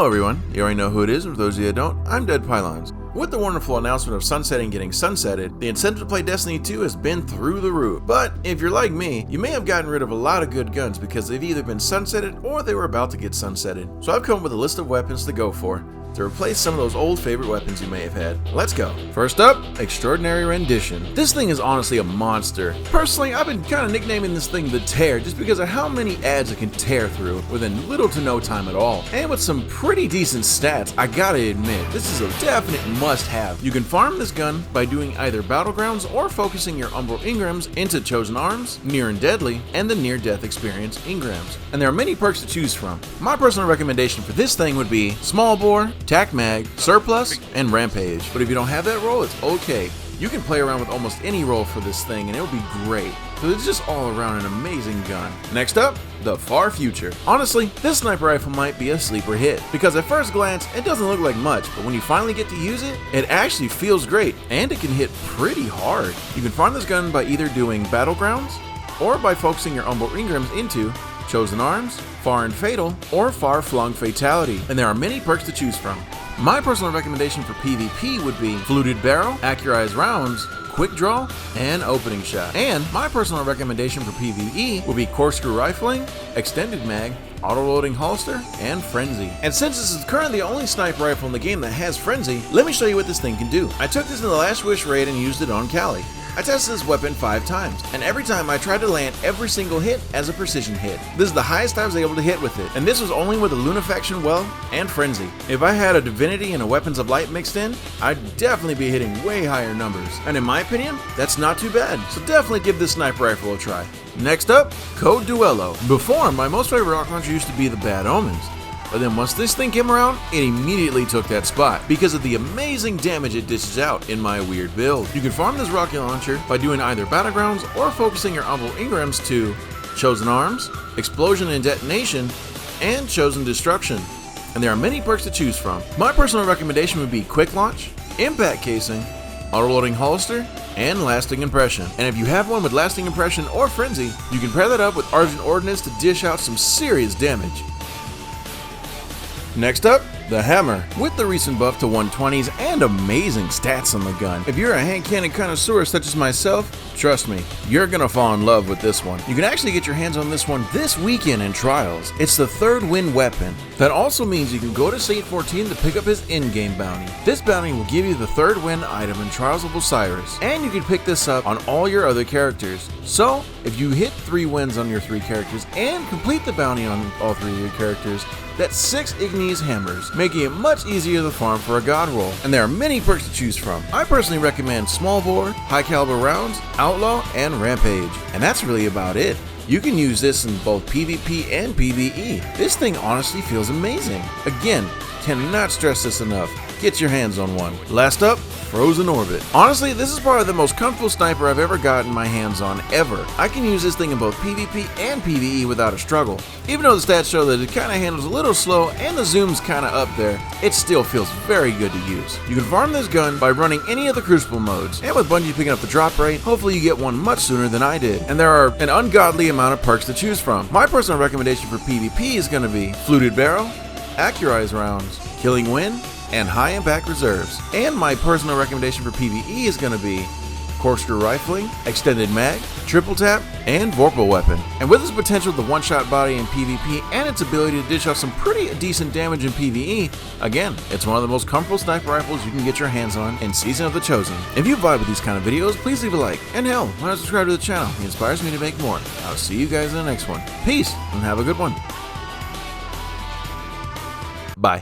Hello everyone, you already know who it is, and for those of you that don't, I'm Dead Pylons. With the wonderful announcement of sunsetting getting sunsetted, the incentive to play Destiny 2 has been through the roof. But if you're like me, you may have gotten rid of a lot of good guns because they've either been sunsetted or they were about to get sunsetted. So I've come up with a list of weapons to go for to replace some of those old favorite weapons you may have had. Let's go. First up, Extraordinary Rendition. This thing is honestly a monster. Personally, I've been kind of nicknaming this thing the Tear just because of how many ads it can tear through within little to no time at all. And with some pretty decent stats, I gotta admit, this is a definite must-have. You can farm this gun by doing either Battlegrounds or focusing your Umbral Engrams into Chosen Arms, Near and Deadly, and the Near-Death Experience Engrams. And there are many perks to choose from. My personal recommendation for this thing would be Small Bore, Tac Mag, Surplus, and Rampage. But if you don't have that roll, it's okay. You can play around with almost any roll for this thing and it'll be great. So it's just all around an amazing gun. Next up, the Far Future. Honestly, this sniper rifle might be a sleeper hit, because at first glance, it doesn't look like much, but when you finally get to use it, it actually feels great, and it can hit pretty hard. You can farm this gun by either doing Battlegrounds, or by focusing your Umbral Engrams into Chosen Arms, Far and Fatal, or Far Flung Fatality, and there are many perks to choose from. My personal recommendation for PvP would be Fluted Barrel, Accurized Rounds, Quick Draw, and Opening Shot. And my personal recommendation for PvE would be Corkscrew Rifling, Extended Mag, Auto-Loading Holster, and Frenzy. And since this is currently the only sniper rifle in the game that has Frenzy, let me show you what this thing can do. I took this in the Last Wish raid and used it on Callie. I tested this weapon 5 times, and every time I tried to land every single hit as a precision hit. This is the highest I was able to hit with it, and this was only with a Lunafaction Well and Frenzy. If I had a Divinity and a Weapons of Light mixed in, I'd definitely be hitting way higher numbers. And in my opinion, that's not too bad, so definitely give this sniper rifle a try. Next up, Code Duello. Before, my most favorite rocket launcher used to be the Bad Omens. But then once this thing came around, it immediately took that spot because of the amazing damage it dishes out in my weird build. You can farm this rocket launcher by doing either Battlegrounds or focusing your Umbral Engrams to Chosen Arms, Explosion and Detonation, and Chosen Destruction. And there are many perks to choose from. My personal recommendation would be Quick Launch, Impact Casing, Auto-Loading Holster, and Lasting Impression. And if you have one with Lasting Impression or Frenzy, you can pair that up with Argent Ordnance to dish out some serious damage. Next up, the Hammer. With the recent buff to 120s and amazing stats on the gun, if you're a hand cannon connoisseur such as myself, trust me, you're gonna fall in love with this one. You can actually get your hands on this one this weekend in Trials. It's the 3rd win weapon. That also means you can go to Saint 14 to pick up his in-game bounty. This bounty will give you the 3rd win item in Trials of Osiris, and you can pick this up on all your other characters. So, if you hit 3 wins on your 3 characters and complete the bounty on all 3 of your characters, that's 6 Igneous Hammers, making it much easier to farm for a god roll. And there are many perks to choose from. I personally recommend Small Bore, High Caliber Rounds, Outlaw, and Rampage. And that's really about it. You can use this in both PvP and PvE. This thing honestly feels amazing. Again, cannot stress this enough. Get your hands on one. Last up, Frozen Orbit. Honestly, this is probably the most comfortable sniper I've ever gotten my hands on ever. I can use this thing in both PvP and PvE without a struggle. Even though the stats show that it kind of handles a little slow and the zoom's kind of up there, it still feels very good to use. You can farm this gun by running any of the Crucible modes, and with Bungie picking up the drop rate, hopefully you get one much sooner than I did. And there are an ungodly amount of perks to choose from. My personal recommendation for PvP is going to be Fluted Barrel, Accurized Rounds, Killing Wind, and High Impact Reserves. And my personal recommendation for PvE is going to be Corkscrew Rifling, Extended Mag, Triple Tap, and Vorpal Weapon. And with its potential to one-shot body in PvP and its ability to dish out some pretty decent damage in PvE, again, it's one of the most comfortable sniper rifles you can get your hands on in Season of the Chosen. If you vibe with these kind of videos, please leave a like, and hell, why not subscribe to the channel? It inspires me to make more. I'll see you guys in the next one. Peace, and have a good one. Bye.